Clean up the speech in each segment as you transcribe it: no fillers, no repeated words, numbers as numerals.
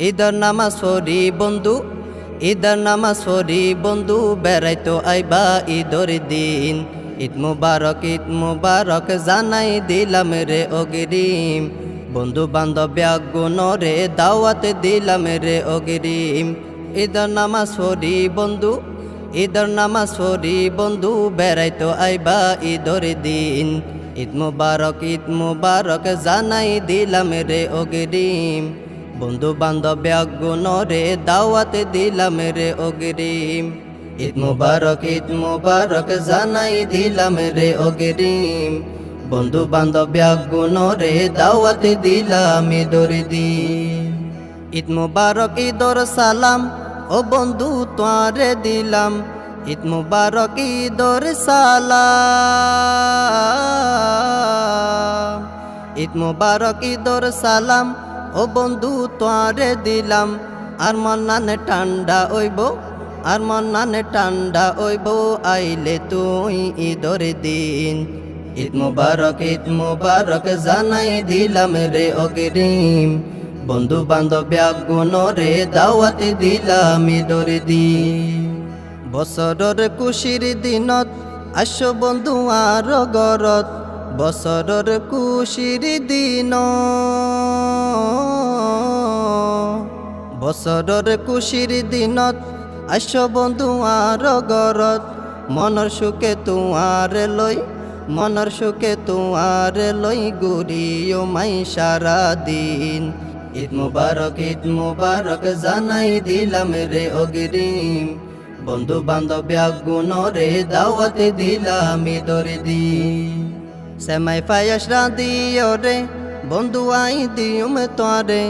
ঈদের নামাজ পড়ি বন্ধু, ঈদের নামাজ পড়ি বন্ধু, বেড়াইতো আইবা ঈদর দিন। ঈদ মুবারক জানাই দিলাম রে অগ্রিম, বন্ধু বান্ধব গুণরে দাওয়াত দিলাম রে অগ্রিম। ঈদের নামাজ পড়ি বন্ধু, ঈদের নামাজ পড়ি বন্ধু, বেড়াইতো আইবা ঈদর দিন। ঈদ মুবারক জানাই দিলাম রে অগ্রিম, বন্ধু বান্ধব গুণরে দাওয়াত দিলাম রে অগ্রিম। ঈদ মুবারক জানাই দিলাম রে অগ্রিম, বন্ধু বান্ধব গুণরে দাওয়াত দিলাম ঈদর দিন। ঈদ মুবারক ঈদর সালাম ও বন্ধু তোরে দিলাম, ঈদ মুবারক ঈদর সালাম। ঈদ মুবারক ঈদর সালাম ও বন্ধু তোরে দিলাম, আর মনানে ঠান্ডা হইব, আর মনানে ঠান্ডা হইব আইলে তুই ঈদর দিন। ঈদ মুবারক জানাই দিলাম রে অগ্রিম, বন্ধু বান্ধব গুণরে দাওয়াত দিলাম ঈদর দিন। বছরের খুশির দিনত আসো বন্ধু আর গরত, বছরের খুশির দিন, বছরের খুশির দিনত আসো বন্ধু আর গরত, মনের সুখে তুয়ার লই, মনের সুখে তুয়ার লই গুরিও মাই সারা দিন। ঈদ মুবারক জানাই দিলাম রে অগ্রিম, বন্ধু বান্ধব গুণরে দাওয়াত দিলাম ঈদর দিন। সেমাই পায়েস রাঁধিও রে বন্ধু আই দিউম তোরে,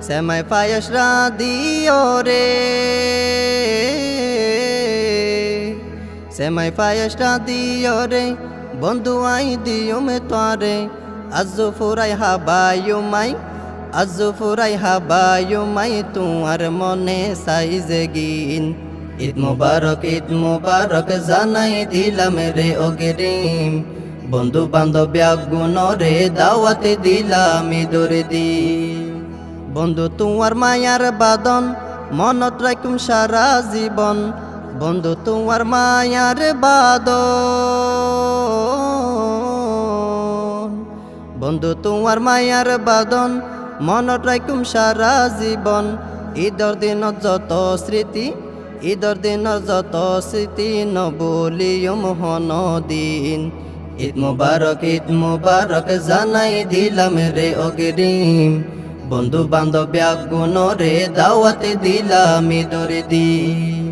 সেমাই পায়েস রাঁধিও রে, সেমাই পায়েস রাঁধিও রে বন্ধু আই দিউম তোরে। আজু ফুরাই হাবায়ু মাই, আজু ফুরাই হাবায়ু মাই তুয়ার মনে সাইজে গিন। ঈদ মুবারক জানাই দিলাম রে অগ্রিম, বন্ধু বান্ধব গুণরে দাওয়াত দিলাম ঈদর দিন। বন্ধু তোমার মায়ার বাদন মনত রাখুম সারা জীবন, বন্ধু তোমার মায়ার বাদন, বন্ধু তোমার মায়ার বাদন মনত রাখুম সারা জীবন। ঈদর দিনত যত স্মৃতি, ঈদর দিনত যত স্মৃতি নবলিও মোহন দিন। ঈদ মুবারক জানাই দিলাম রে অগ্রিম, বন্ধু বান্ধব গুণরে দাওয়াত দিলাম ঈদর দিন।